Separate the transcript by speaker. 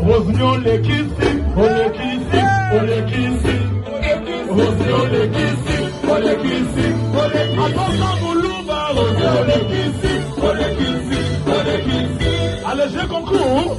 Speaker 1: Rosignon les kissi, on les kissi, on les kissi. Rosignon les kissi, on les kissi, on les kissi. Attention Moulouba, Rosignon les kissi, on les kissi, on les kissi. Allez, j'ai concours.